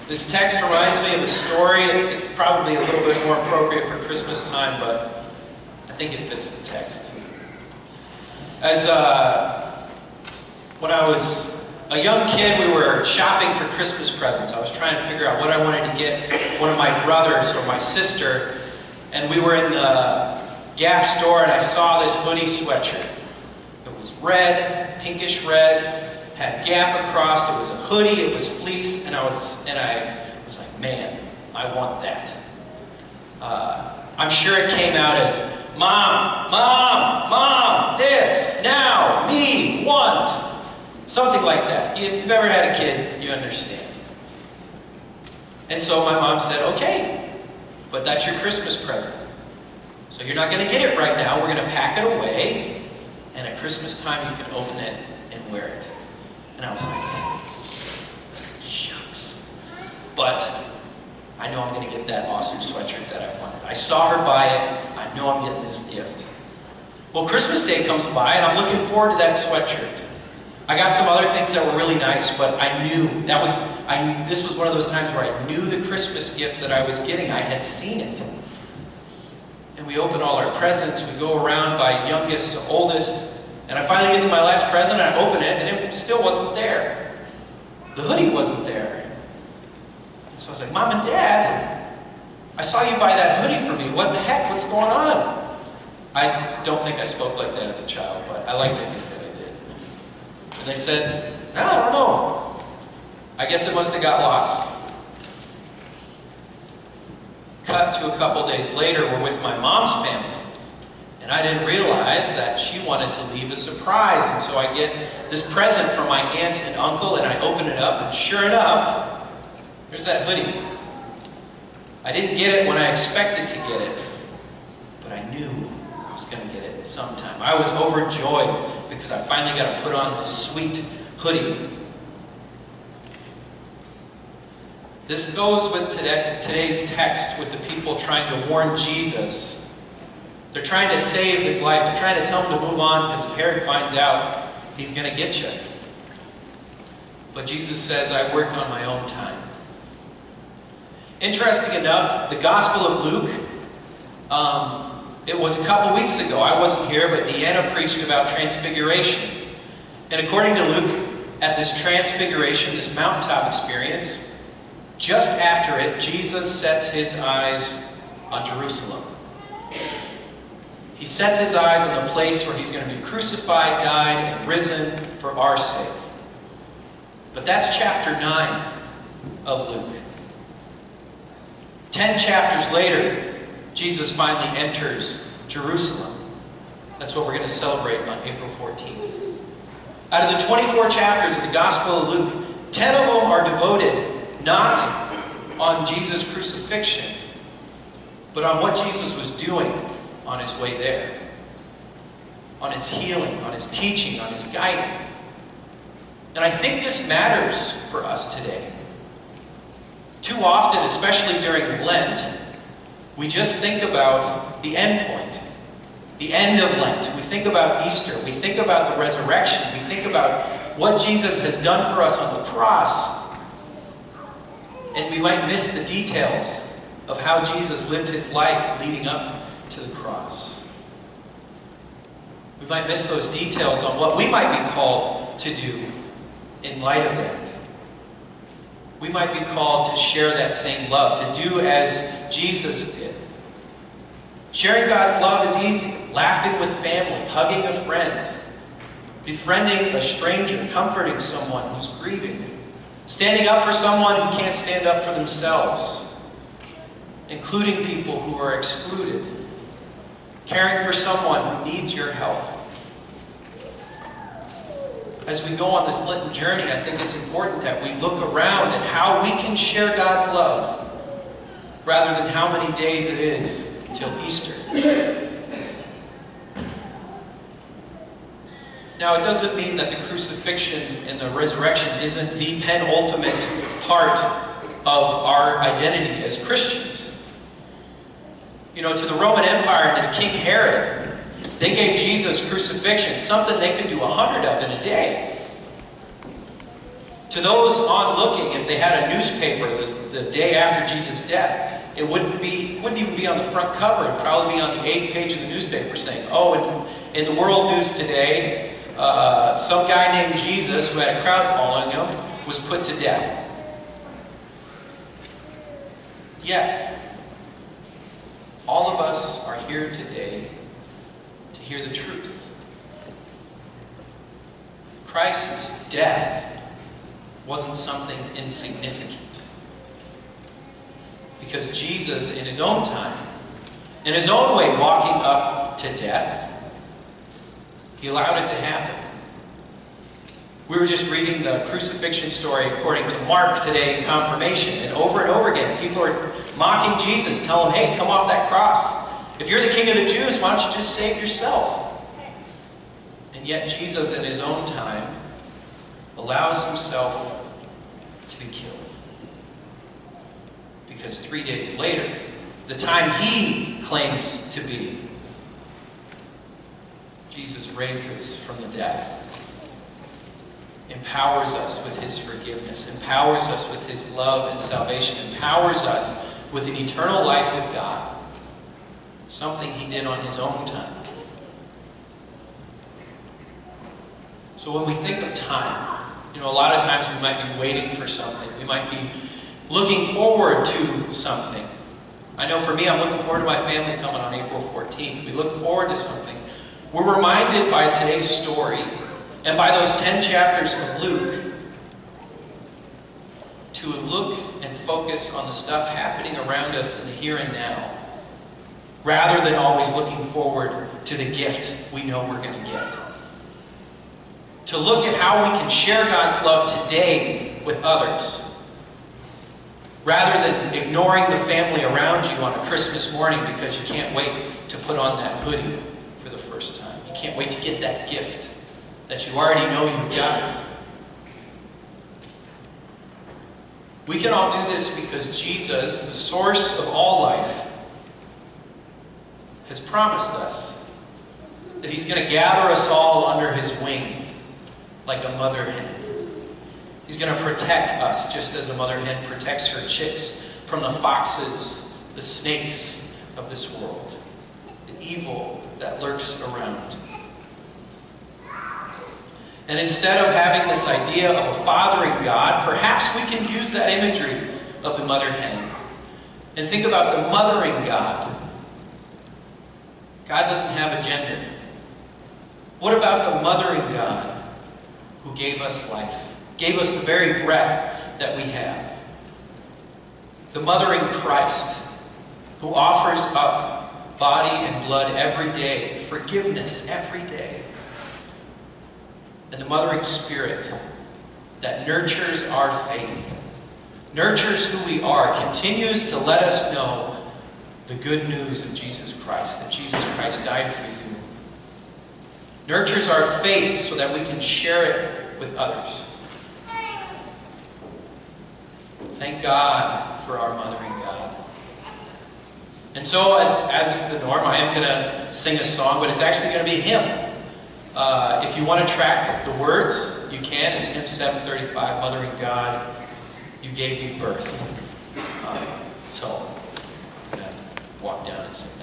This text reminds me of a story. It's probably a little bit more appropriate for Christmas time, but I think it fits the text. When I was a young kid, we were shopping for Christmas presents. I was trying to figure out what I wanted to get one of my brothers or my sister, and we were in the Gap store, and I saw this hoodie sweatshirt. It was red, pinkish red, had Gap across. It was a hoodie. It was fleece, and I was like, man, I want that. I'm sure it came out as, Mom, Mom, Mom, this, now, me, want. Something like that. If you've ever had a kid, you understand. And so my mom said, okay, but that's your Christmas present. So you're not going to get it right now. We're going to pack it away, and at Christmas time you can open it and wear it. And I was like, shucks. But I know I'm going to get that awesome sweatshirt that I wanted. I saw her buy it. I know I'm getting this gift. Well, Christmas Day comes by, and I'm looking forward to that sweatshirt. I got some other things that were really nice, but I knew this was one of those times where I knew the Christmas gift that I was getting. I had seen it. And we open all our presents. We go around by youngest to oldest. And I finally get to my last present, and I open it, and it still wasn't there. The hoodie wasn't there. And so I was like, Mom and Dad, I saw you buy that hoodie for me. What the heck? What's going on? I don't think I spoke like that as a child, but I like to think that I did. And they said, no, I don't know. I guess it must have got lost. Cut to a couple days later, we're with my mom's family. And I didn't realize that she wanted to leave a surprise. And so I get this present from my aunt and uncle, and I open it up, and sure enough, there's that hoodie. I didn't get it when I expected to get it, but I knew I was going to get it sometime. I was overjoyed because I finally got to put on this sweet hoodie. This goes with today's text with the people trying to warn Jesus. They're trying to save his life. They're trying to tell him to move on because if Herod finds out, he's going to get you. But Jesus says, I work on my own time. Interesting enough, the Gospel of Luke, it was a couple weeks ago. I wasn't here, but Deanna preached about transfiguration. And according to Luke, at this transfiguration, this mountaintop experience, just after it, Jesus sets his eyes on Jerusalem. He sets his eyes on the place where he's going to be crucified, died, and risen for our sake. But that's chapter 9 of Luke. 10 chapters later, Jesus finally enters Jerusalem. That's what we're going to celebrate on April 14th. Out of the 24 chapters of the Gospel of Luke, 10 of them are devoted not on Jesus' crucifixion, but on what Jesus was doing on his way there. On his healing, on his teaching, on his guiding. And I think this matters for us today. Too often, especially during Lent, we just think about the end point. The end of Lent. We think about Easter. We think about the resurrection. We think about what Jesus has done for us on the cross. And we might miss the details of how Jesus lived his life leading up to the cross. We might miss those details on what we might be called to do in light of that. We might be called to share that same love, to do as Jesus did. Sharing God's love is easy. Laughing with family, hugging a friend, befriending a stranger, comforting someone who's grieving, standing up for someone who can't stand up for themselves, including people who are excluded, caring for someone who needs your help. As we go on this Lenten journey, I think it's important that we look around at how we can share God's love rather than how many days it is until Easter. Now, it doesn't mean that the crucifixion and the resurrection isn't the penultimate part of our identity as Christians. You know, to the Roman Empire and to King Herod, they gave Jesus crucifixion something they could do 100 of in a day. To those onlooking, if they had a newspaper the day after Jesus' death, it wouldn't even be on the front cover. It'd probably be on the 8th page of the newspaper saying, oh, in the world news today, some guy named Jesus, who had a crowd following him, was put to death. Yet, all of us are here today to hear the truth. Christ's death wasn't something insignificant. Because Jesus, in his own time, in his own way, walking up to death, he allowed it to happen. We were just reading the crucifixion story according to Mark today in confirmation, and over again, people are mocking Jesus, telling him, hey, come off that cross. If you're the king of the Jews, why don't you just save yourself? And yet Jesus, in his own time, allows himself to be killed. Because 3 days later, the time he claims to be, Jesus raises from the dead, empowers us with his forgiveness, empowers us with his love and salvation, empowers us with an eternal life with God. Something he did on his own time. So when we think of time, a lot of times we might be waiting for something. We might be looking forward to something. I know for me, I'm looking forward to my family coming on April 14th. We look forward to something. We're reminded by today's story and by those 10 chapters of Luke to look and focus on the stuff happening around us in the here and now, rather than always looking forward to the gift we know we're going to get. To look at how we can share God's love today with others, rather than ignoring the family around you on a Christmas morning because you can't wait to put on that hoodie for the first time. You can't wait to get that gift that you already know you've got. We can all do this because Jesus, the source of all life, has promised us that he's going to gather us all under his wing like a mother hen. He's going to protect us just as a mother hen protects her chicks from the foxes, the snakes of this world, the evil that lurks around. And instead of having this idea of a fathering God, perhaps we can use that imagery of the mother hen and think about the mothering God. God doesn't have a gender. What about the mothering God who gave us life, gave us the very breath that we have? The mothering Christ who offers up body and blood every day, forgiveness every day. And the mothering Spirit that nurtures our faith, nurtures who we are, continues to let us know the good news of Jesus Christ, that Jesus Christ died for you. Nurtures our faith so that we can share it with others. Thank God for our mothering God. And so, as is the norm, I am going to sing a song, but it's actually going to be a hymn. If you want to track the words, you can. It's hymn 735, Mothering God, You Gave Me Birth. So, I'm going to walk down and sing that.